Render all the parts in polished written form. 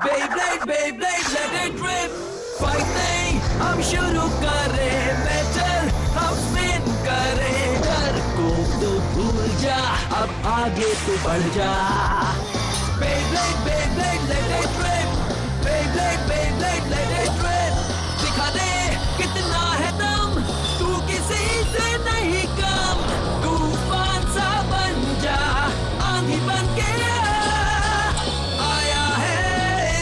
Beyblade, Beyblade, let it rip. Fight नहीं, हम शुरू करें बैटल, हम स्पिन करें डर को तो भूल जा, अब आगे तो बढ़ जा. Beyblade, Beyblade, let it rip. Beyblade, Beyblade, let it rip. दिखा दे कितना है दम, तू किसी से नहीं कम. तूफान सा बन जा, आंधी बन के आया है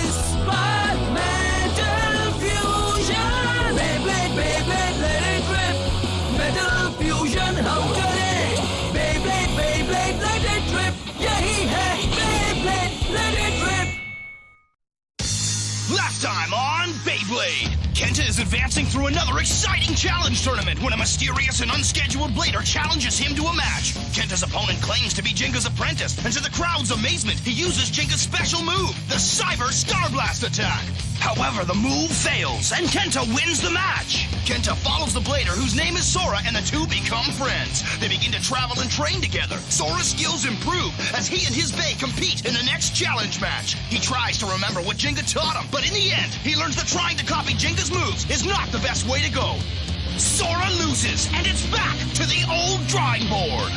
इस बार metal fusion. Beyblade, Beyblade, let it rip. Metal fusion हम करें. Beyblade, Beyblade, let it rip. यही है Beyblade, let it rip. Last time on Beyblade, Kenta is advancing through another exciting challenge tournament when a mysterious and unscheduled blader challenges him to a match. Kenta's opponent claims to be Jenga's apprentice, and to the crowd's amazement, he uses Jenga's special move, the Cyber Star Blast attack. However, the move fails, and Kenta wins the match. Kenta follows the blader, whose name is Sora, and the two become friends. They begin to travel and train together. Sora's skills improve as he and his Bey compete in the next challenge match. He tries to remember what Jenga taught him, but in the end, he learns that trying to copy Jenga's moves is not the best way to go. Sora loses, and it's back to the old drawing board.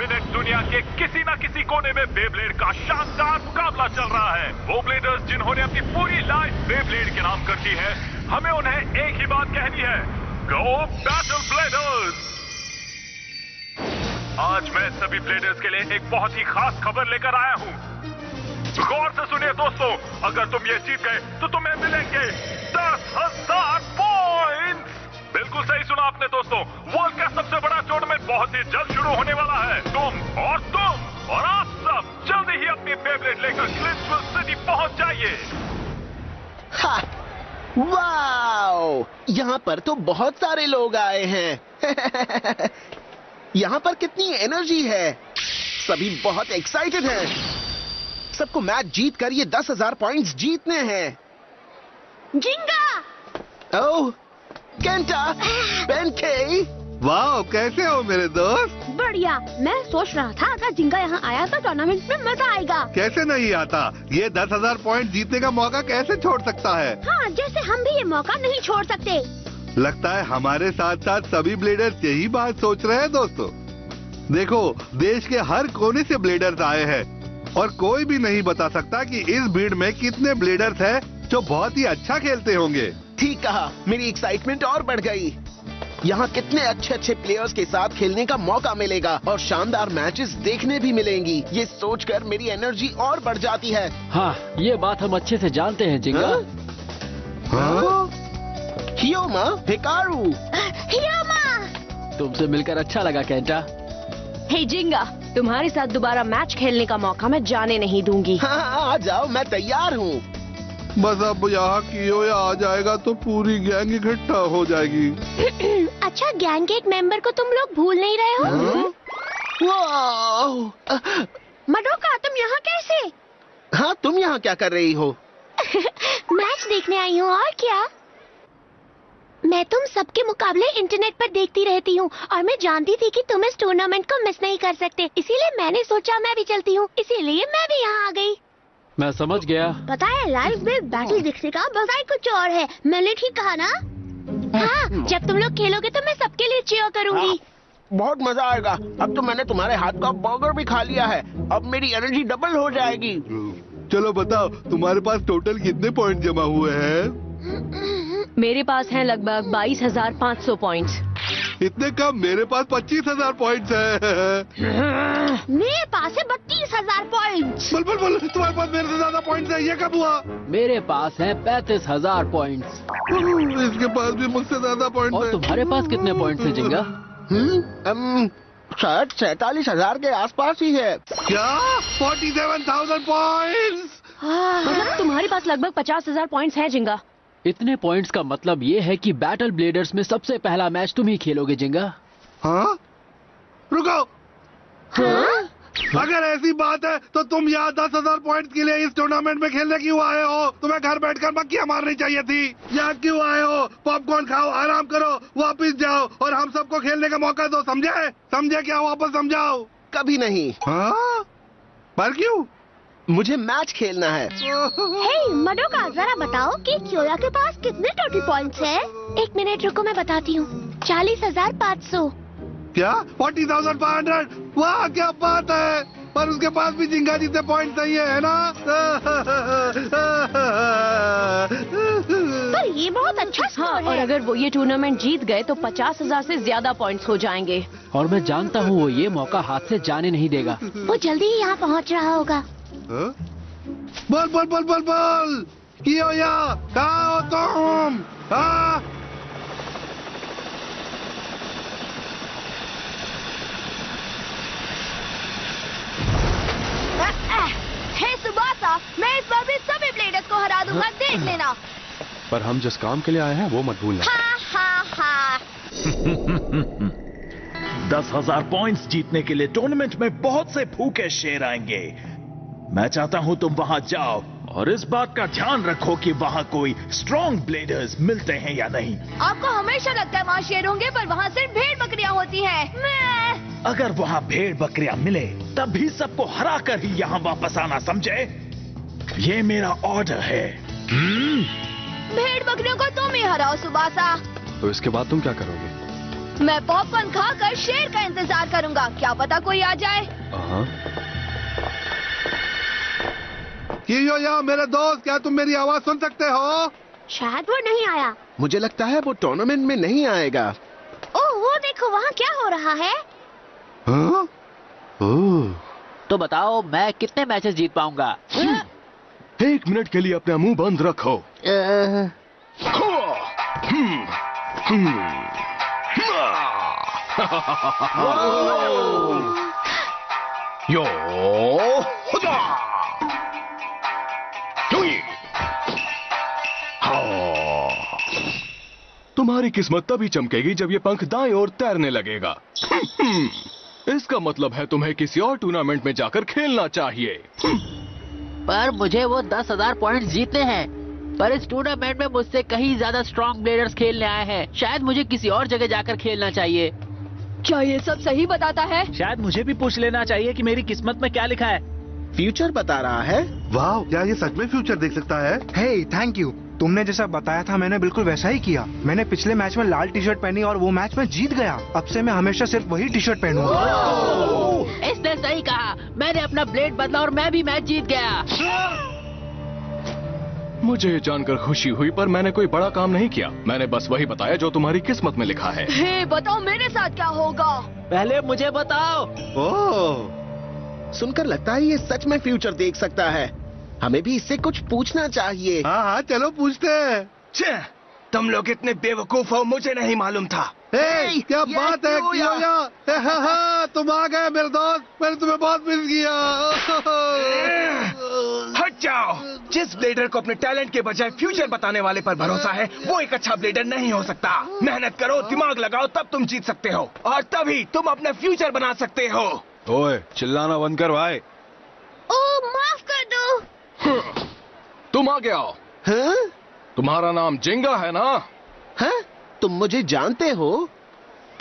Minute दुनिया के किसी न किसी कोने में Beyblade का शानदार मुकाबला चल रहा है. वो ब्लेडर्स जिन्होंने अपनी पूरी लाइफ बेब्लेड के नाम कर दी है, हमें उन्हें एक ही बात कहनी है, गो बैटल ब्लेडर्स. आज मैं सभी ब्लेडर्स के लिए एक बहुत ही खास खबर लेकर आया हूं. गौर से सुनिए दोस्तों, अगर तुम ये जीत गए तो तुम्हें मिलेंगे 10,000 पॉइंट्स. बिल्कुल सही सुना आपने दोस्तों, वर्ल्ड का सबसे बड़ा टूर्नामेंट बहुत ही जल्द शुरू होने वाला है. तुम और आप सब जल्दी ही अपनी बेब्लेड लेकर ग्लिट्सविल सिटी पहुंच जाइए. वाओ, यहाँ पर तो बहुत सारे लोग आए हैं. यहाँ पर कितनी एनर्जी है, सभी बहुत एक्साइटेड हैं. सबको मैच जीत कर ये 10,000 पॉइंट्स जीतने हैं. जिंगा! ओह, केंटा, बेनके, वाह, कैसे हो मेरे दोस्त? बढ़िया. मैं सोच रहा था अगर जिंगा यहाँ आया तो टूर्नामेंट में मजा आएगा. कैसे नहीं आता, ये 10,000 पॉइंट जीतने का मौका कैसे छोड़ सकता है? हाँ, जैसे हम भी ये मौका नहीं छोड़ सकते. लगता है हमारे साथ साथ सभी ब्लेडर्स यही बात सोच रहे हैं दोस्तों. देखो, देश के हर कोने से ब्लेडर्स आए हैं और कोई भी नहीं बता सकता कि इस भीड़ में कितने ब्लेडर्स हैं जो बहुत ही अच्छा खेलते होंगे. ठीक कहा, मेरी एक्साइटमेंट और बढ़ गई. यहाँ कितने अच्छे अच्छे प्लेयर्स के साथ खेलने का मौका मिलेगा और शानदार मैचेस देखने भी मिलेंगी. ये सोचकर मेरी एनर्जी और बढ़ जाती है. हाँ, ये बात हम अच्छे से जानते हैं जिंगा. हियोमा, हिकारू. हियोमा! तुमसे मिलकर अच्छा लगा केंटा. हे जिंगा, तुम्हारे साथ दोबारा मैच खेलने का मौका मैं जाने नहीं दूंगी. हाँ, आ जाओ, मैं तैयार हूँ. बस अब यहाँ कियोया आ जाएगा तो पूरी गैंग इकट्ठा हो जाएगी. अच्छा, गैंग के एक मेंबर को तुम लोग भूल नहीं रहे हो? वाह! मडोका, तुम यहाँ कैसे? हाँ, तुम यहाँ क्या कर रही हो? मैच देखने आई हूँ, और क्या. मैं तुम सबके मुकाबले इंटरनेट पर देखती रहती हूँ और मैं जानती थी कि तुम इस टूर्नामेंट को मिस नहीं कर सकते, इसीलिए मैंने सोचा मैं भी चलती हूँ, इसीलिए मैं भी यहाँ आ गई. मैं समझ गया. पता है, लाइव में बैटल देखने का मजा ही कुछ और है. मैंने ठीक कहा ना? हाँ, जब तुम लोग खेलोगे तो मैं सबके लिए चीयर करूंगी. हाँ, बहुत मजा आएगा. अब तो मैंने तुम्हारे हाथ का बर्गर भी खा लिया है, अब मेरी एनर्जी डबल हो जाएगी. चलो बताओ, तुम्हारे पास टोटल कितने पॉइंट जमा हुए हैं? मेरे पास हैं लगभग 22,500 पॉइंट्स. इतने कम? मेरे पास 25,000 पॉइंट्स है. मेरे पास है 32,000 पॉइंट्स. बोल, तुम्हारे पास मेरे से ज्यादा पॉइंट्स है, ये कब हुआ? मेरे पास है 35,000 पॉइंट्स. इसके पास भी मुझसे ज्यादा पॉइंट्स और है. तुम्हारे पास कितने पॉइंट्स है जिंगा? शायद 47,000 के आसपास ही है. क्या? 47,000 पॉइंट्स? मतलब तुम्हारे पास लगभग 50,000 पॉइंट्स है जिंगा. इतने पॉइंट्स का मतलब ये है कि बैटल ब्लेडर्स में सबसे पहला मैच तुम ही खेलोगे जिंगा. हाँ? रुको. हाँ? अगर ऐसी बात है तो तुम यहाँ 10,000 पॉइंट्स के लिए इस टूर्नामेंट में खेलने क्यों आए हो? तुम्हें घर बैठकर मक्खियाँ मारनी चाहिए थी। यहाँ क्यों आए हो? पॉपकॉर्न खाओ, आराम करो, वापस जाओ और हम सबको खेलने का मौका दो। समझे? समझे क्या? वापस समझाओ। कभी नहीं। हाँ? पर क्यों? मुझे मैच खेलना है। हे मडोका, जरा बताओ कि क्योया के पास कितने टोटल पॉइंट्स है? 1 मिनट रुको, मैं बताती हूँ। 40,500। क्या? 40,500? वाह, क्या बात है। पर उसके पास भी जिंगा जितने पॉइंट नहीं है ना? पर ये बहुत अच्छा स्कोर है। और अगर वो ये टूर्नामेंट जीत गए तो 50,000 से ज्यादा पॉइंट्स हो जाएंगे। और मैं जानता हूँ वो ये मौका हाथ से जाने नहीं देगा। वो जल्दी ही यहाँ पहुँच रहा होगा। बोल बोल बोल बोल बोल, कियोया, कहाँ हो तुम? हाँ? हे सुबासा, मैं इस बार भी सभी ब्लेडर्स को हरा दूंगा, देख लेना। पर हम जिस काम के लिए आए हैं वो मत भूलना। हा हा हा। 10,000 पॉइंट्स जीतने के लिए टूर्नामेंट में बहुत से भूखे शेर आएंगे। मैं चाहता हूं तुम वहां जाओ और इस बात का ध्यान रखो कि वहां कोई स्ट्रॉन्ग ब्लेडर्स मिलते हैं या नहीं। आपको हमेशा लगता है वहाँ शेर होंगे, पर वहाँ सिर्फ भेड़ बकरियाँ होती हैं। अगर वहां भेड़ बकरियां मिले तब भी सबको हरा कर ही यहाँ वापस आना, समझे? ये मेरा ऑर्डर है। भेड़ बकरियों को तुम ही हराओ सुबासा। तो इसके बाद तुम क्या करोगे? मैं पॉपकॉर्न खाकर शेर का इंतजार करूंगा, क्या पता कोई आ जाए। कियोया, मेरे दोस्त, क्या तुम मेरी आवाज सुन सकते हो? शायद वो नहीं आया। मुझे लगता है वो टूर्नामेंट में नहीं आएगा। ओह, वो देखो वहाँ क्या हो रहा है। हाँ? ओह। तो बताओ मैं कितने मैचेस जीत पाऊंगा? 1 मिनट के लिए अपना मुंह बंद रखो। यो तुम्हारी किस्मत तभी चमकेगी जब ये पंख दाएं ओर तैरने लगेगा। इसका मतलब है तुम्हें किसी और टूर्नामेंट में जाकर खेलना चाहिए। पर मुझे वो 10,000 पॉइंट्स जीतने हैं। पर इस टूर्नामेंट में मुझसे कहीं ज्यादा स्ट्रॉन्ग ब्लेडर्स खेलने आए हैं। शायद मुझे किसी और जगह जाकर खेलना चाहिए। क्या ये सब सही बताता है? शायद मुझे भी पूछ लेना चाहिए कि मेरी किस्मत में क्या लिखा है। फ्यूचर बता रहा है। वाह, क्या ये सच में फ्यूचर देख सकता है? हे, थैंक यू। तुमने जैसा बताया था मैंने बिल्कुल वैसा ही किया। मैंने पिछले मैच में लाल टी शर्ट पहनी और वो मैच में जीत गया। अब से मैं हमेशा सिर्फ वही टी शर्ट पहनूंगा। इसने सही कहा। मैंने अपना ब्लेड बदला और मैं भी मैच जीत गया। मुझे ये जानकर खुशी हुई, पर मैंने कोई बड़ा काम नहीं किया। मैंने बस वही बताया जो तुम्हारी किस्मत में लिखा है। हे, बताओ मेरे साथ क्या होगा? पहले मुझे बताओ। ओह, सुनकर लगता है ये सच में फ्यूचर देख सकता है। हमें भी इससे कुछ पूछना चाहिए। हाँ हाँ, चलो पूछते हैं। तुम लोग इतने बेवकूफ हो, मुझे नहीं मालूम था। हे, क्या बात है कियोया? तुम आ गए मेरे दोस्त, मैंने तुम्हें बहुत मिस किया। हट जाओ। जिस ब्लेडर को अपने टैलेंट के बजाय फ्यूचर बताने वाले पर भरोसा है वो एक अच्छा ब्लेडर नहीं हो सकता। मेहनत करो, दिमाग लगाओ, तब तुम जीत सकते हो और तभी तुम अपना फ्यूचर बना सकते हो। ओए, चिल्लाना बंद कर भाई। ओह, माफ कर दो। तुम आगे आओ। हाँ? तुम्हारा नाम जिंगा है ना? हाँ? तुम मुझे जानते हो?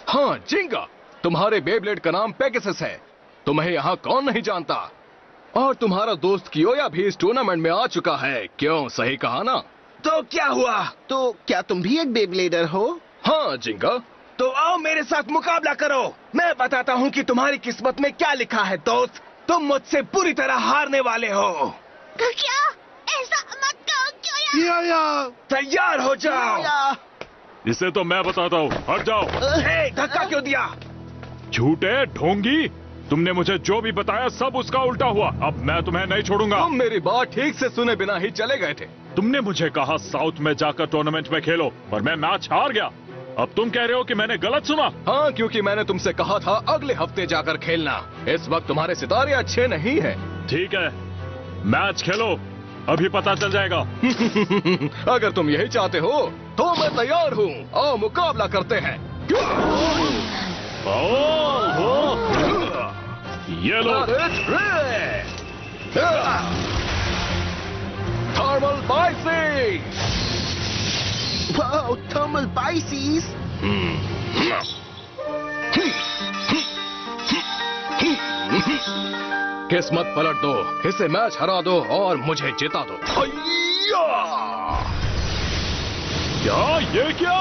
हाँ, जिंगा। तुम्हारे बेब्लेड का नाम पेगासस है। तुम्हें यहाँ कौन नहीं जानता? और तुम्हारा दोस्त कियोया भी इस टूर्नामेंट में आ चुका है। क्यों, सही कहा ना? तो क्या हुआ? तो क्या तुम भी एक बेब्लेडर हो? हाँ जिंगा। तो आओ मेरे साथ मुकाबला करो। मैं बताता हूँ कि तुम्हारी किस्मत में क्या लिखा है दोस्त। तुम मुझसे पूरी तरह हारने वाले हो। क्या? ऐसा मत कहो कियोया। तैयार हो जाओ। इसे तो मैं बताता हूँ, हट जाओ। धक्का क्यों दिया? झूठे ढोंगी, तुमने मुझे जो भी बताया सब उसका उल्टा हुआ। अब मैं तुम्हें नहीं छोड़ूंगा। तुम मेरी बात ठीक से सुने बिना ही चले गए थे। तुमने मुझे कहा साउथ में जाकर टूर्नामेंट में खेलो, पर मैं मैच हार गया। अब तुम कह रहे हो कि मैंने गलत सुना? हाँ, क्योंकि मैंने तुमसे कहा था अगले हफ्ते जाकर खेलना। इस वक्त तुम्हारे सितारे अच्छे नहीं हैं। ठीक है, मैच खेलो, अभी पता चल जाएगा। अगर तुम यही चाहते हो तो मैं तैयार हूँ। आओ मुकाबला करते हैं। ये लो thermal biases. Wow, thermal biases. किस्मत पलट दो, इसे मैच हरा दो और मुझे जिता दो। क्या ये क्या?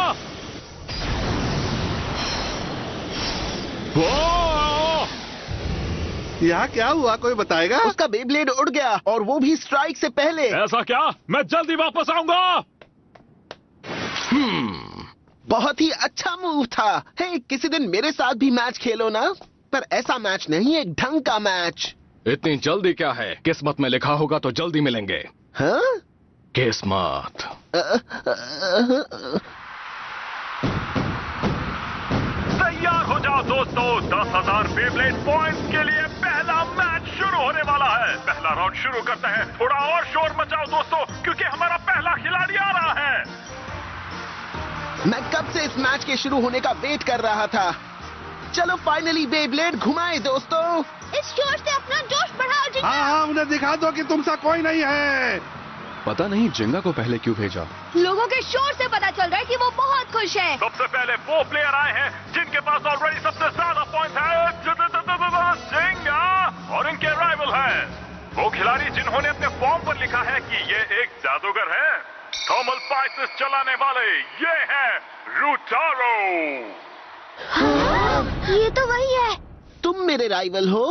यहाँ क्या हुआ, कोई बताएगा? उसका बेब्लेड उड़ गया और वो भी स्ट्राइक से पहले। ऐसा क्या? मैं जल्दी वापस आऊंगा। बहुत ही अच्छा मूव था। हे, किसी दिन मेरे साथ भी मैच खेलो ना। पर ऐसा मैच नहीं, एक ढंग का मैच। इतनी जल्दी क्या है? किस्मत में लिखा होगा तो जल्दी मिलेंगे। हाँ? किस्मत। तैयार हो जाओ दोस्तों, 10,000 बेब्लेड पॉइंट्स के लिए पहला मैच शुरू होने वाला है। पहला राउंड शुरू करते हैं। थोड़ा और शोर मचाओ दोस्तों, क्योंकि हमारा पहला खिलाड़ी आ रहा है। मैं कब से इस मैच के शुरू होने का वेट कर रहा था। चलो फाइनली बेब्लेड घुमाए दोस्तों। इस शोर से अपना जोश बढ़ाओ जिंगा। हाँ, उन्हें दिखा दो कि तुम सा कोई नहीं है। पता नहीं जिंगा को पहले क्यों भेजा। लोगों के शोर से पता चल रहा है कि वो बहुत खुश है। सबसे पहले वो प्लेयर आए हैं जिनके पास ऑलरेडी सबसे ज्यादा पॉइंट है, जिंगा, और इनके राइवल हैं वो खिलाड़ी जिन्होंने अपने फॉर्म पर लिखा है कि ये एक जादूगर है। थर्मल बाइसिस चलाने वाले ये हैं रूटारो। ये तो वही है। तुम मेरे राइवल हो।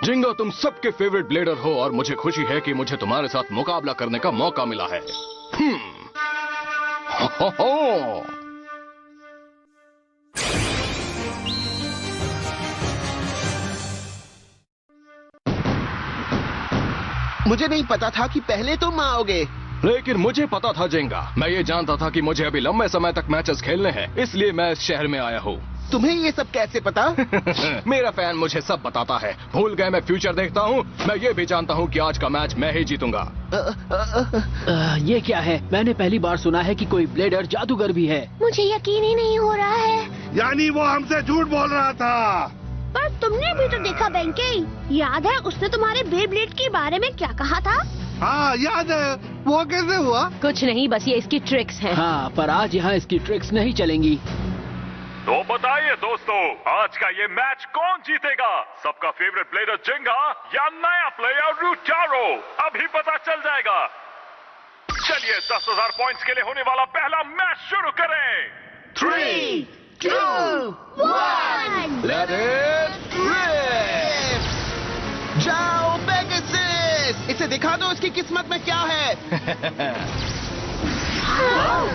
जिंगा, तुम सबके फेवरेट ब्लेडर हो और मुझे खुशी है कि मुझे तुम्हारे साथ मुकाबला करने का मौका मिला है। मुझे नहीं पता था कि पहले तुम आओगे। लेकिन मुझे पता था जिंगा। मैं ये जानता था कि मुझे अभी लंबे समय तक मैचेस खेलने हैं, इसलिए मैं इस शहर में आया हूँ। तुम्हें ये सब कैसे पता? मेरा फैन मुझे सब बताता है। भूल गए मैं फ्यूचर देखता हूँ। मैं ये भी जानता हूँ कि आज का मैच मैं ही जीतूंगा। ये क्या है? मैंने पहली बार सुना है कि कोई ब्लेडर जादूगर भी है। मुझे यकीन ही नहीं हो रहा है। यानी वो हमसे झूठ बोल रहा था। पर तुमने भी तो देखा बेंकी। याद है उसने तुम्हारे बेब्लेड के बारे में क्या कहा था? हाँ याद है। वो कैसे हुआ? कुछ नहीं, बस ये इसकी ट्रिक्स हैं। हाँ, पर आज यहाँ इसकी ट्रिक्स नहीं चलेंगी। तो बताइए दोस्तों, आज का ये मैच कौन जीतेगा? सबका फेवरेट प्लेयर जिंगा या नया प्लेयर रूटारो? अभी पता चल जाएगा। चलिए 10,000 पॉइंट्स के लिए होने वाला पहला मैच शुरू करें। 3, 2, 1 Let it rip! जाओ पेगासस! इसे दिखा दो इसकी किस्मत में क्या है।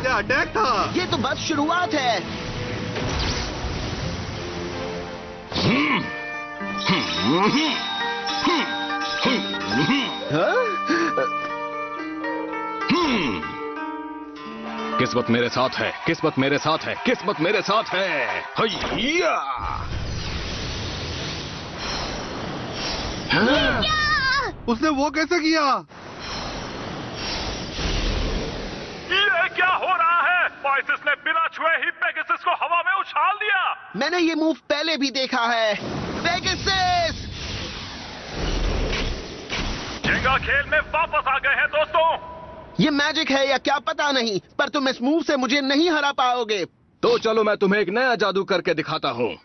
क्या अटैक था? ये तो बस शुरुआत है। किस्मत मेरे साथ है, किस्मत मेरे साथ है, किस्मत मेरे साथ है। हैया! उसने वो कैसे किया? ये क्या हो रहा है? बाइसिस ने बिना छुए ही पेगासस को हवा में उछाल दिया। मैंने ये मूव पहले भी देखा है। पेगासस! जिंगा खेल में वापस आ गए हैं दोस्तों। ये मैजिक है या क्या पता नहीं, पर तुम इस मूव से मुझे नहीं हरा पाओगे। तो चलो मैं तुम्हें एक नया जादू करके दिखाता हूँ।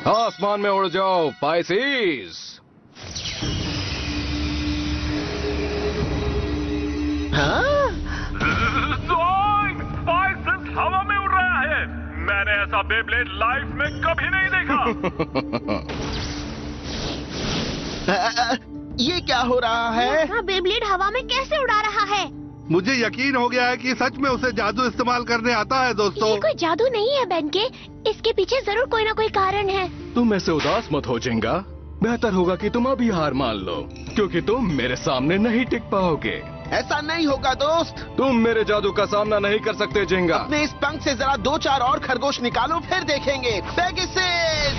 आसमान में उड़ जाओ पाइसिस। हाँ? बाइसिस हवा में उड़ रहा है। मैंने ऐसा बेब्लेड लाइफ में कभी नहीं देखा। ये क्या हो रहा है? हाँ, बेब्लेड हवा में कैसे उड़ा रहा है? मुझे यकीन हो गया है कि सच में उसे जादू इस्तेमाल करने आता है दोस्तों। ये कोई जादू नहीं है बेंके। इसके पीछे जरूर कोई ना कोई कारण है। तुम ऐसे उदास मत हो जिंगा। बेहतर होगा कि तुम अभी हार मान लो, क्योंकि तुम मेरे सामने नहीं टिक पाओगे। ऐसा नहीं होगा दोस्त। तुम मेरे जादू का सामना नहीं कर सकते जिंगा। अपने इस पंख से जरा 2-4 और खरगोश निकालो, फिर देखेंगे। पेगासस!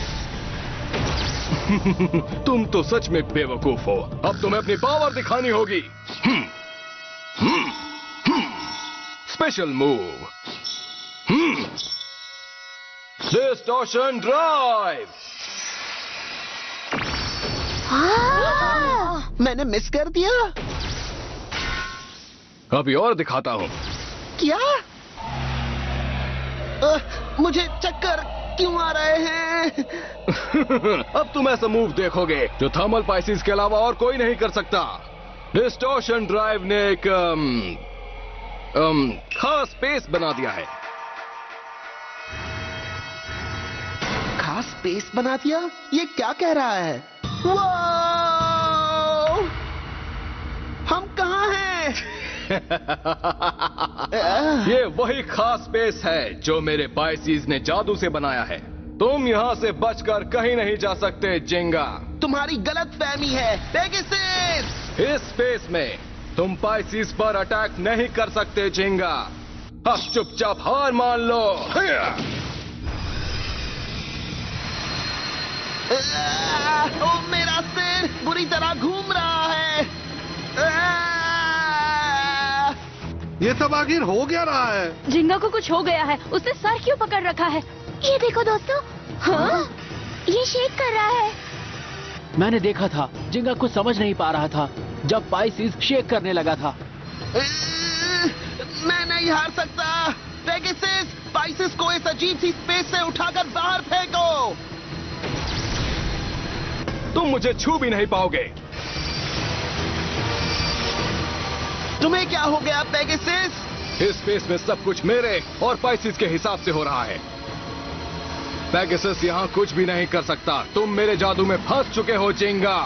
तुम तो सच में बेवकूफ हो। अब तुम्हें अपनी पावर दिखानी होगी। Special move. Distortion drive. मैंने मिस कर दिया। अभी और दिखाता हूँ। क्या? मुझे चक्कर क्यों आ रहे हैं? अब तुम ऐसा मूव देखोगे जो थर्मल पाइसिस के अलावा और कोई नहीं कर सकता। डिस्टॉर्शन ड्राइव ने एक खास स्पेस बना दिया है। खास स्पेस बना दिया? ये क्या कह रहा है? वाओ! हम कहाँ हैं? ये वही खास स्पेस है जो मेरे पाइसिस ने जादू से बनाया है। तुम यहाँ से बचकर कहीं नहीं जा सकते जिंगा। तुम्हारी गलत फहमी है पेगासस। इस स्पेस में तुम पाइसिस पर अटैक नहीं कर सकते जिंगा। अब चुपचाप हार मान लो। ओ मेरा सिर बुरी तरह घूम रहा है। ये सब आखिर हो क्या रहा है? जिंगा को कुछ हो गया है। उसने सर क्यों पकड़ रखा है? ये देखो दोस्तों। हाँ? ये शेक कर रहा है। मैंने देखा था, जिंगा कुछ समझ नहीं पा रहा था जब पाइसिस शेक करने लगा था। मैं नहीं हार सकता। पेगासस, पाइसिस को इस अजीब सी स्पेस से उठाकर बाहर फेंको। तुम मुझे छू भी नहीं पाओगे। तुम्हें क्या हो गया पेगासस? इस स्पेस में सब कुछ मेरे और पाइसिस के हिसाब से हो रहा है। पेगासस यहाँ कुछ भी नहीं कर सकता। तुम मेरे जादू में फंस चुके हो जिंगा।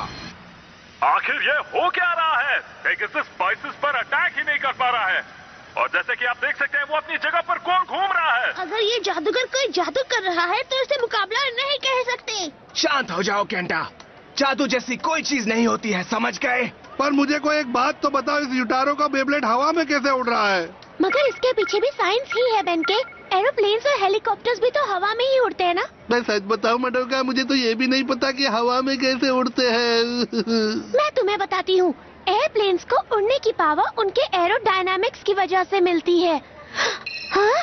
आखिर ये हो क्या रहा है? पेगासस पाइसिस पर अटैक ही नहीं कर पा रहा है और जैसे कि आप देख सकते हैं वो अपनी जगह पर गोल घूम रहा है। अगर ये जादूगर कोई जादू कर रहा है तो इसे मुकाबला नहीं कह सकते। शांत हो जाओ केंटा। जादू जैसी कोई चीज नहीं होती है, समझ गए? पर मुझे कोई एक बात तो बताओ, इस यूटारो का बेब्लेड हवा में कैसे उड़ रहा है? मगर इसके पीछे भी साइंस ही है बेनके। एरोप्लेन्स और हेलीकॉप्टर्स भी तो हवा में ही उड़ते हैं ना। मैं सच बताऊं मडोका, मुझे तो ये भी नहीं पता कि हवा में कैसे उड़ते हैं। मैं तुम्हें बताती हूँ। एयरप्लेन्स को उड़ने की पावर उनके एरोडायनामिक्स की वजह से मिलती है। हाँ?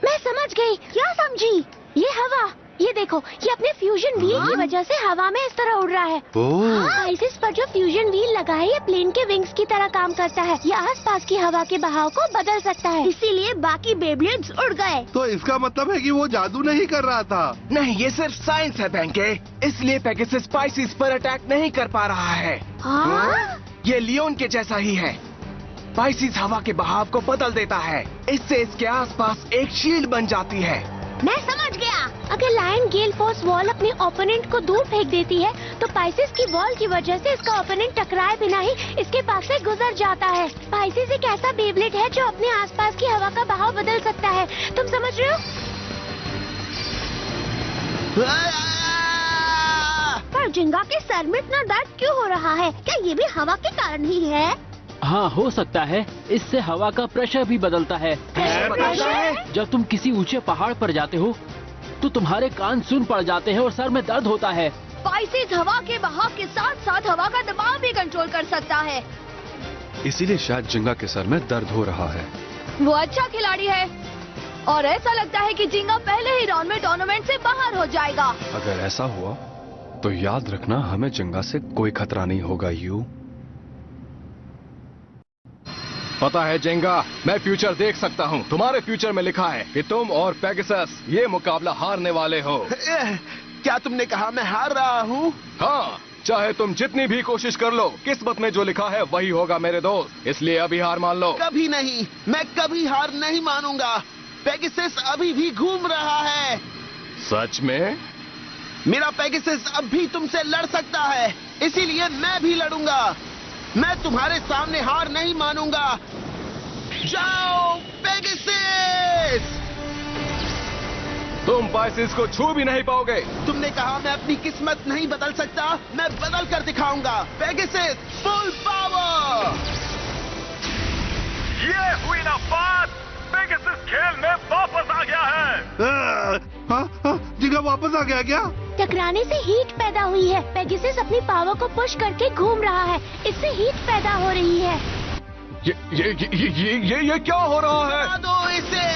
मैं समझ गई। क्या समझी? ये हवा, ये देखो, ये अपने फ्यूजन व्हील की वजह से हवा में इस तरह उड़ रहा है। पाइसिस पर जो फ्यूजन व्हील लगा है ये प्लेन के विंग्स की तरह काम करता है। ये आसपास की हवा के बहाव को बदल सकता है, इसीलिए बाकी बेब्लेड्स उड़ गए। तो इसका मतलब है कि वो जादू नहीं कर रहा था? नहीं, ये सिर्फ साइंस है बेंके। इसलिए पेगासस पाइसिस पर अटैक नहीं कर पा रहा है। ये लियोन के जैसा ही है। पाइसिस हवा के बहाव को बदल देता है, इससे इसके आसपास एक शील्ड बन जाती है। मैं समझ गया। अगर लायन गेल फोर्स वॉल अपने ओपोनेंट को दूर फेंक देती है तो पाइसिस की वॉल की वजह से इसका ओपोनेंट टकराए बिना ही इसके पास से गुजर जाता है। पाइसिस एक ऐसा बेब्लेड है जो अपने आसपास की हवा का बहाव बदल सकता है। तुम समझ रहे हो? पर जिंगा के सर में इतना दर्द क्यों हो रहा है? क्या ये भी हवा के कारण ही है? हाँ, हो सकता है। इससे हवा का प्रेशर भी बदलता है। जब तुम किसी ऊंचे पहाड़ पर जाते हो तो तुम्हारे कान सुन पड़ जाते हैं और सर में दर्द होता है। पाइसिस हवा के बहाव के साथ साथ हवा का दबाव भी कंट्रोल कर सकता है। इसीलिए शायद जिंगा के सर में दर्द हो रहा है। वो अच्छा खिलाड़ी है और ऐसा लगता है कि जिंगा पहले ही राउंड में टूर्नामेंट से बाहर हो जाएगा। अगर ऐसा हुआ तो याद रखना, हमें जिंगा से कोई खतरा नहीं होगा। यू पता है जिंगा, मैं फ्यूचर देख सकता हूँ। तुम्हारे फ्यूचर में लिखा है कि तुम और पेगासस ये मुकाबला हारने वाले हो। क्या तुमने कहा मैं हार रहा हूँ? हाँ, चाहे तुम जितनी भी कोशिश कर लो, किस्मत में जो लिखा है वही होगा मेरे दोस्त। इसलिए अभी हार मान लो। कभी नहीं, मैं कभी हार नहीं मानूंगा। पेगासस अभी भी घूम रहा है। सच में? मेरा पेगासस अब भी तुमसे लड़ सकता है, इसीलिए मैं भी लड़ूंगा। मैं तुम्हारे सामने हार नहीं मानूंगा। जाओ पेगासस! तुम पाइसिस को छू भी नहीं पाओगे। तुमने कहा मैं अपनी किस्मत नहीं बदल सकता, मैं बदल कर दिखाऊंगा। Pegasus, full power! ये हुई ना बात। पेगासस खेल में वापस आ गया है। जिंगा वापस आ गया क्या? टकराने से हीट पैदा हुई है। पेगासस अपनी पावर को पुश करके घूम रहा है, इससे हीट पैदा हो रही है। ये क्या हो रहा है? हरा दो इसे।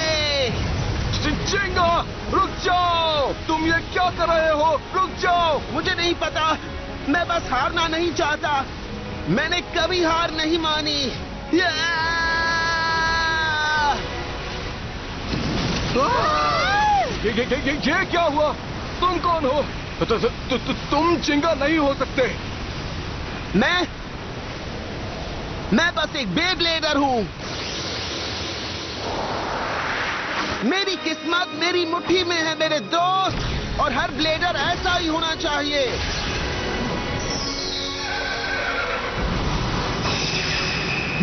जिंगा, रुक जाओ! तुम ये क्या कर रहे हो? रुक जाओ! मुझे नहीं पता, मैं बस हारना नहीं चाहता। मैंने कभी हार नहीं मानी। ये क्या हुआ? तुम कौन हो? तुम जिंगा नहीं हो सकते। मैं बस एक बेब्लेडर हूँ। मेरी किस्मत मेरी मुट्ठी में है मेरे दोस्त, और हर ब्लेडर ऐसा ही होना चाहिए।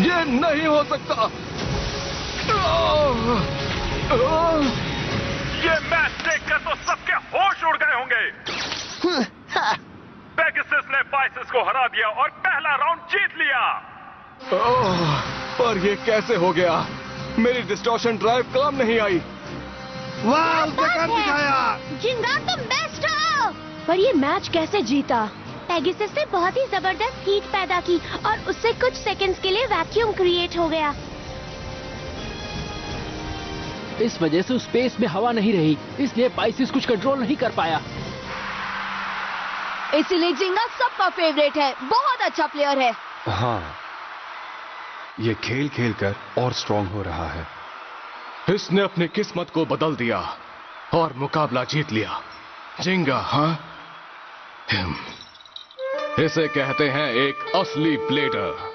ये नहीं हो सकता। ये मैच देखकर तो सबके होश उड़ गए होंगे। पेगासस ने बाइसिस को हरा दिया और पहला राउंड जीत लिया। पर ये कैसे हो गया? मेरी डिस्टॉर्शन ड्राइव काम नहीं आई। वाह, उसने कर दिखाया। जिंगा तुम बेस्ट हो। पर ये मैच कैसे जीता? पेगासस ने बहुत ही जबरदस्त हीट पैदा की और उससे कुछ सेकंड्स के लिए वैक्यूम क्रिएट हो गया। इस वजह से उस स्पेस में हवा नहीं रही, इसलिए बाइसिस कुछ कंट्रोल नहीं कर पाया। इसीलिए जिंगा सबका फेवरेट है, बहुत अच्छा प्लेयर है। हाँ, ये खेल खेल कर और स्ट्रांग हो रहा है। इसने अपनी किस्मत को बदल दिया और मुकाबला जीत लिया। जिंगा, हाँ? इसे कहते हैं एक असली ब्लेडर।